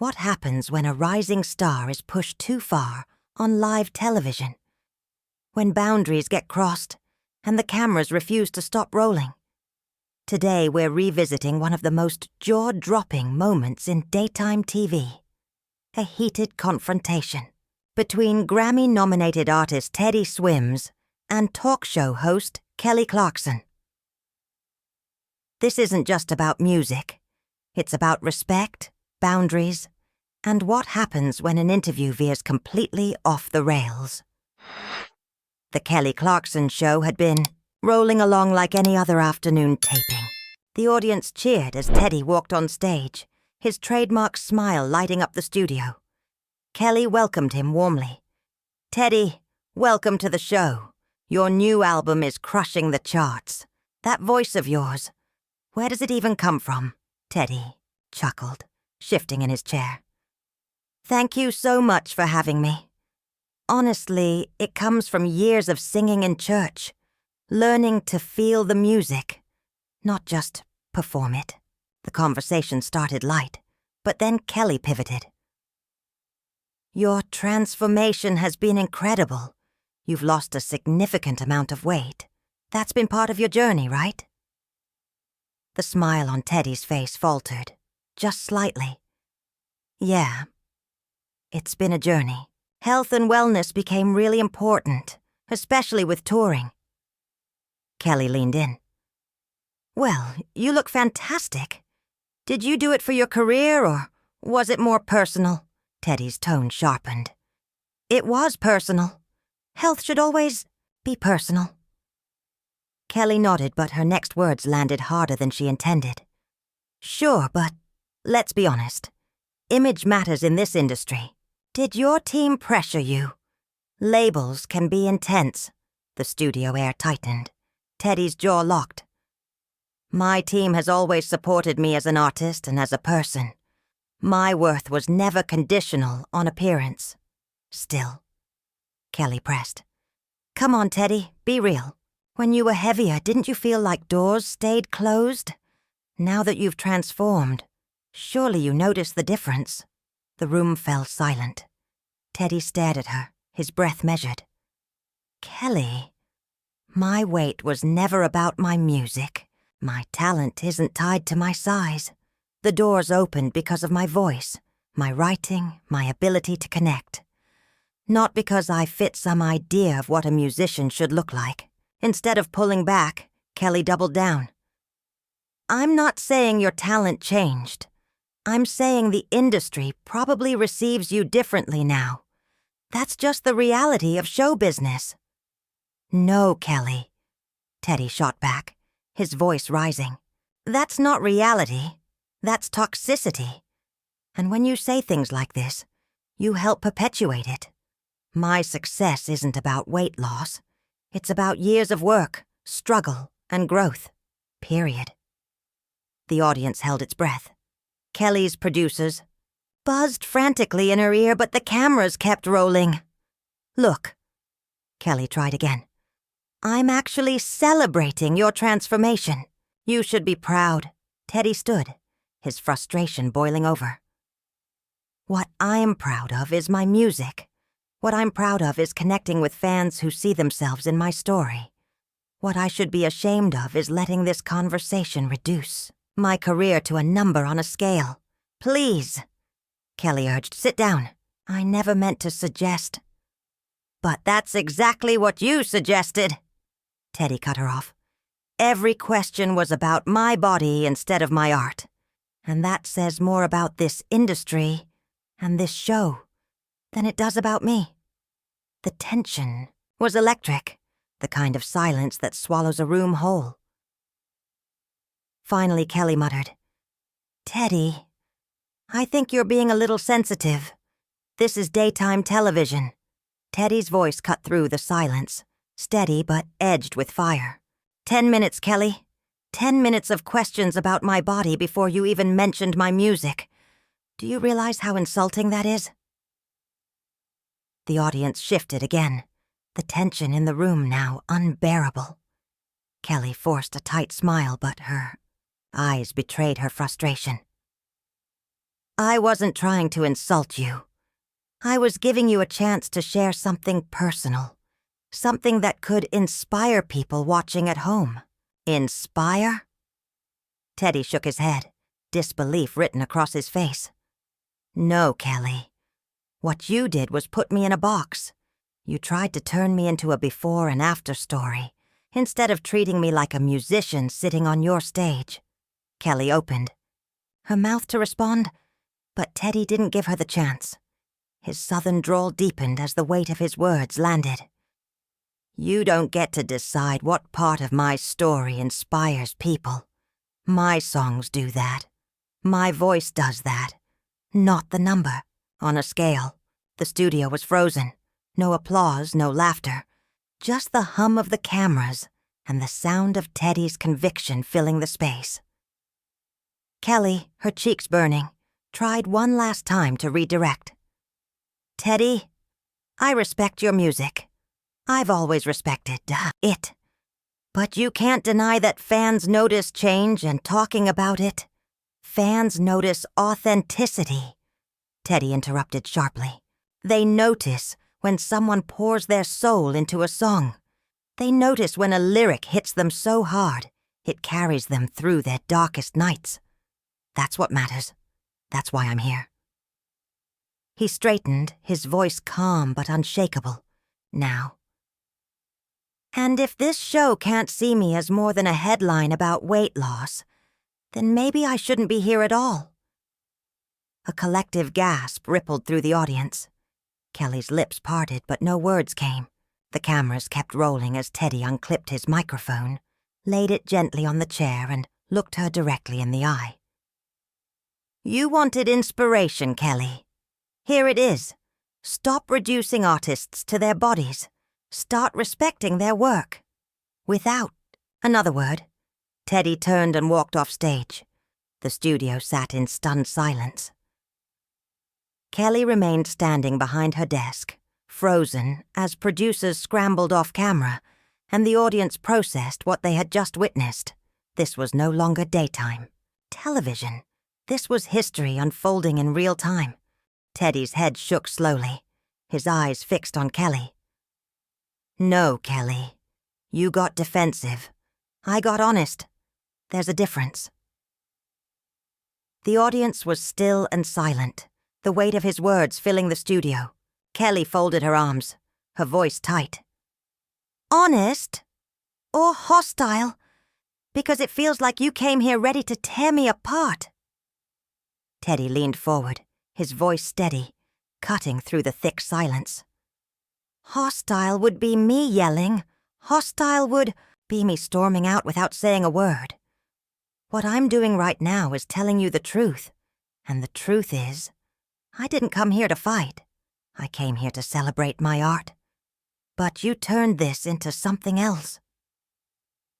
What happens when a rising star is pushed too far on live television? When boundaries get crossed and the cameras refuse to stop rolling? Today we're revisiting one of the most jaw-dropping moments in daytime TV. A heated confrontation between Grammy-nominated artist Teddy Swims and talk show host Kelly Clarkson. This isn't just about music. It's about respect, boundaries, and what happens when an interview veers completely off the rails. The Kelly Clarkson Show had been rolling along like any other afternoon taping. The audience cheered as Teddy walked on stage, his trademark smile lighting up the studio. Kelly welcomed him warmly. "Teddy, welcome to the show. Your new album is crushing the charts. That voice of yours, where does it even come from?" Teddy chuckled, shifting in his chair. "Thank you so much for having me. Honestly, it comes from years of singing in church, learning to feel the music, not just perform it." The conversation started light, but then Kelly pivoted. "Your transformation has been incredible. You've lost a significant amount of weight. That's been part of your journey, right?" The smile on Teddy's face faltered, just slightly. "Yeah, it's been a journey. Health and wellness became really important, especially with touring." Kelly leaned in. "Well, you look fantastic. Did you do it for your career, or was it more personal?" Teddy's tone sharpened. "It was personal. Health should always be personal." Kelly nodded, but her next words landed harder than she intended. "Sure, but let's be honest. Image matters in this industry. Did your team pressure you? Labels can be intense." The studio air tightened. Teddy's jaw locked. "My team has always supported me as an artist and as a person. My worth was never conditional on appearance." "Still," Kelly pressed. "Come on, Teddy, be real. When you were heavier, didn't you feel like doors stayed closed? Now that you've transformed, surely you noticed the difference." The room fell silent. Teddy stared at her, his breath measured. "Kelly, my weight was never about my music. My talent isn't tied to my size. The doors opened because of my voice, my writing, my ability to connect. Not because I fit some idea of what a musician should look like." Instead of pulling back, Kelly doubled down. "I'm not saying your talent changed. I'm saying the industry probably receives you differently now. That's just the reality of show business." "No, Kelly," Teddy shot back, his voice rising. "That's not reality. That's toxicity. And when you say things like this, you help perpetuate it. My success isn't about weight loss. It's about years of work, struggle, and growth. Period." The audience held its breath. Kelly's producers buzzed frantically in her ear, but the cameras kept rolling. "Look," Kelly tried again. "I'm actually celebrating your transformation. You should be proud." Teddy stood, his frustration boiling over. "What I'm proud of is my music. What I'm proud of is connecting with fans who see themselves in my story. What I should be ashamed of is letting this conversation reduce my career to a number on a scale. Please," Kelly urged, "sit down. I never meant to suggest." "But that's exactly what you suggested," Teddy cut her off. "Every question was about my body instead of my art. And that says more about this industry and this show than it does about me." The tension was electric, the kind of silence that swallows a room whole. Finally, Kelly muttered, "Teddy, I think you're being a little sensitive. This is daytime television." Teddy's voice cut through the silence, steady but edged with fire. 10 minutes, Kelly. 10 minutes of questions about my body before you even mentioned my music. Do you realize how insulting that is?" The audience shifted again, the tension in the room now unbearable. Kelly forced a tight smile, but her eyes betrayed her frustration. I wasn't trying to insult you. I was giving you a chance to share something personal. Something that could inspire people watching at home. Inspire? Teddy shook his head, disbelief written across his face. No, Kelly. What you did was put me in a box. You tried to turn me into a before and after story, instead of treating me like a musician sitting on your stage. Kelly opened her mouth to respond, but Teddy didn't give her the chance. His southern drawl deepened as the weight of his words landed. You don't get to decide what part of my story inspires people. My songs do that. My voice does that. Not the number. On a scale, the studio was frozen. No applause, no laughter. Just the hum of the cameras and the sound of Teddy's conviction filling the space. Kelly, her cheeks burning, tried one last time to redirect. Teddy, I respect your music. I've always respected it. But you can't deny that fans notice change and talking about it. Fans notice authenticity. Teddy interrupted sharply. They notice when someone pours their soul into a song. They notice when a lyric hits them so hard, it carries them through their darkest nights. That's what matters. That's why I'm here. He straightened, his voice calm but unshakable. Now. And if this show can't see me as more than a headline about weight loss, then maybe I shouldn't be here at all. A collective gasp rippled through the audience. Kelly's lips parted, but no words came. The cameras kept rolling as Teddy unclipped his microphone, laid it gently on the chair, and looked her directly in the eye. You wanted inspiration, Kelly. Here it is. Stop reducing artists to their bodies. Start respecting their work. Without another word, Teddy turned and walked off stage. The studio sat in stunned silence. Kelly remained standing behind her desk, frozen as producers scrambled off camera and the audience processed what they had just witnessed. This was no longer daytime. Television. This was history unfolding in real time. Teddy's head shook slowly, his eyes fixed on Kelly. No, Kelly. You got defensive. I got honest. There's a difference. The audience was still and silent, the weight of his words filling the studio. Kelly folded her arms, her voice tight. Honest? Or hostile? Because it feels like you came here ready to tear me apart. Teddy leaned forward, his voice steady, cutting through the thick silence. Hostile would be me yelling. Hostile would be me storming out without saying a word. What I'm doing right now is telling you the truth. And the truth is, I didn't come here to fight. I came here to celebrate my art. But you turned this into something else.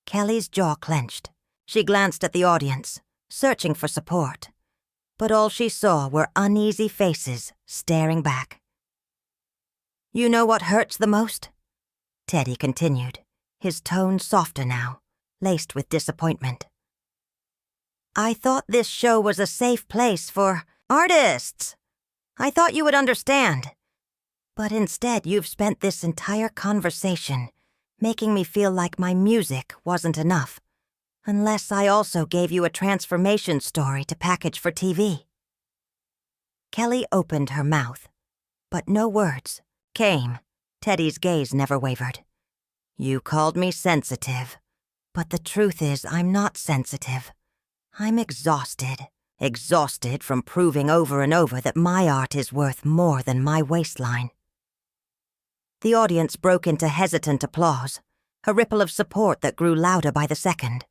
Kelly's jaw clenched. She glanced at the audience, searching for support. But all she saw were uneasy faces staring back. You know what hurts the most? Teddy continued, his tone softer now, laced with disappointment. I thought this show was a safe place for artists. I thought you would understand. But instead, you've spent this entire conversation making me feel like my music wasn't enough, unless I also gave you a transformation story to package for TV. Kelly opened her mouth, but no words came. Teddy's gaze never wavered. You called me sensitive, but the truth is I'm not sensitive. I'm exhausted. Exhausted from proving over and over that my art is worth more than my waistline. The audience broke into hesitant applause, a ripple of support that grew louder by the second.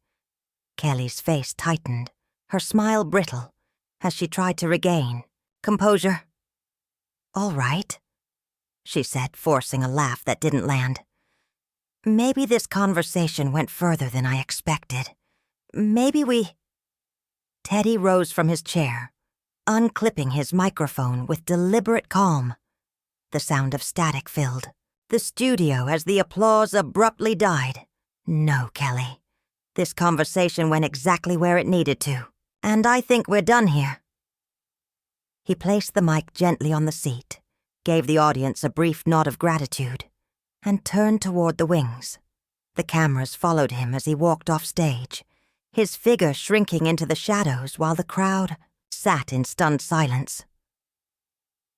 Kelly's face tightened, her smile brittle, as she tried to regain composure. All right, she said, forcing a laugh that didn't land. Maybe this conversation went further than I expected. Maybe we... Teddy rose from his chair, unclipping his microphone with deliberate calm. The sound of static filled the studio as the applause abruptly died. No, Kelly. This conversation went exactly where it needed to, and I think we're done here. He placed the mic gently on the seat, gave the audience a brief nod of gratitude, and turned toward the wings. The cameras followed him as he walked off stage, his figure shrinking into the shadows while the crowd sat in stunned silence.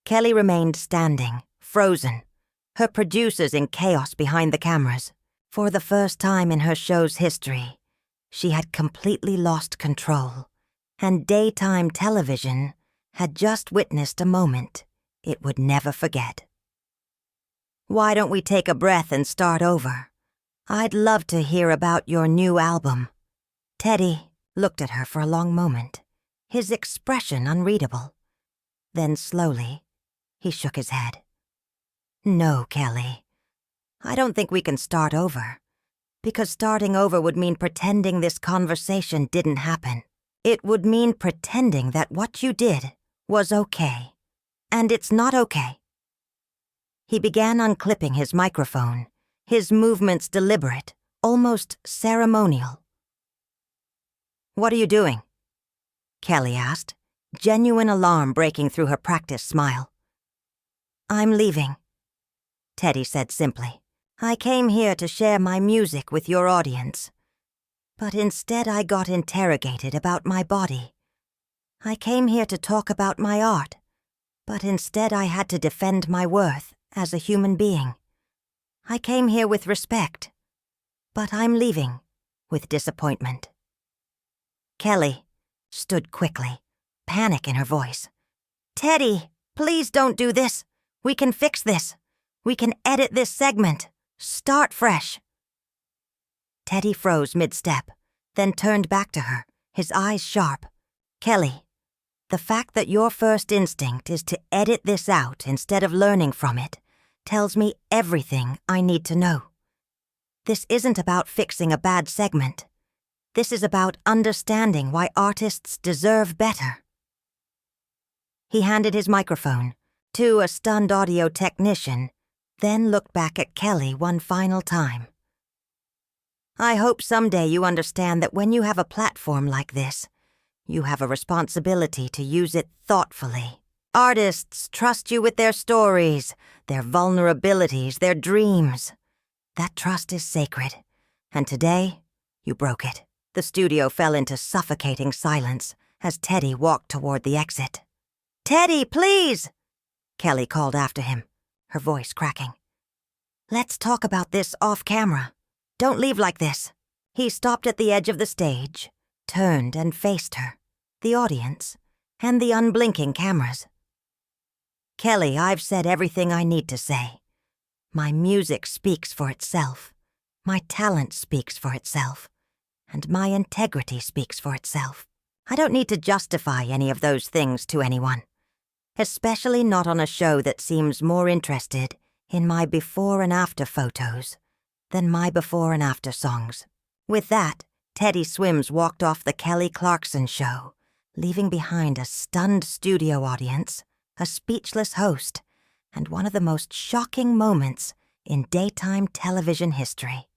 Kelly remained standing, frozen, her producers in chaos behind the cameras. For the first time in her show's history, she had completely lost control, and daytime television had just witnessed a moment it would never forget. "Why don't we take a breath and start over? I'd love to hear about your new album." Teddy looked at her for a long moment, his expression unreadable. Then slowly, he shook his head. "No, Kelly. I don't think we can start over, because starting over would mean pretending this conversation didn't happen. It would mean pretending that what you did was okay, and it's not okay." He began unclipping his microphone, his movements deliberate, almost ceremonial. "What are you doing?" Kelly asked, genuine alarm breaking through her practiced smile. "I'm leaving," Teddy said simply. "I came here to share my music with your audience, but instead I got interrogated about my body. I came here to talk about my art, but instead I had to defend my worth as a human being. I came here with respect, but I'm leaving with disappointment." Kelly stood quickly, panic in her voice. "Teddy, please don't do this. We can fix this. We can edit this segment. Start fresh." Teddy froze mid-step, then turned back to her, his eyes sharp. "Kelly, the fact that your first instinct is to edit this out instead of learning from it tells me everything I need to know. This isn't about fixing a bad segment. This is about understanding why artists deserve better." He handed his microphone to a stunned audio technician, then looked back at Kelly one final time. "I hope someday you understand that when you have a platform like this, you have a responsibility to use it thoughtfully. Artists trust you with their stories, their vulnerabilities, their dreams. That trust is sacred, and today, you broke it." The studio fell into suffocating silence as Teddy walked toward the exit. "Teddy, please!" Kelly called after him, her voice cracking. "Let's talk about this off camera. Don't leave like this." He stopped at the edge of the stage, turned and faced her, the audience, and the unblinking cameras. "Kelly, I've said everything I need to say. My music speaks for itself. My talent speaks for itself. And my integrity speaks for itself. I don't need to justify any of those things to anyone, especially not on a show that seems more interested in my before and after photos than my before and after songs." With that, Teddy Swims walked off the Kelly Clarkson Show, leaving behind a stunned studio audience, a speechless host, and one of the most shocking moments in daytime television history.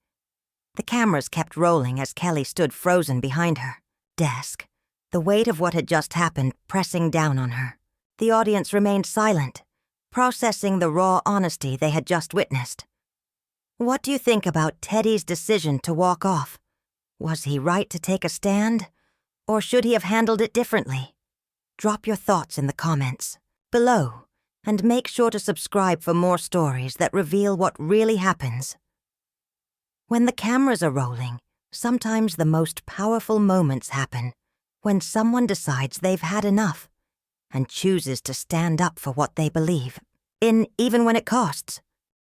The cameras kept rolling as Kelly stood frozen behind her desk, the weight of what had just happened pressing down on her. The audience remained silent, processing the raw honesty they had just witnessed. "What do you think about Teddy's decision to walk off? Was he right to take a stand, or should he have handled it differently?" Drop your thoughts in the comments below, and make sure to subscribe for more stories that reveal what really happens. When the cameras are rolling, sometimes the most powerful moments happen when someone decides they've had enough and chooses to stand up for what they believe, even when it costs.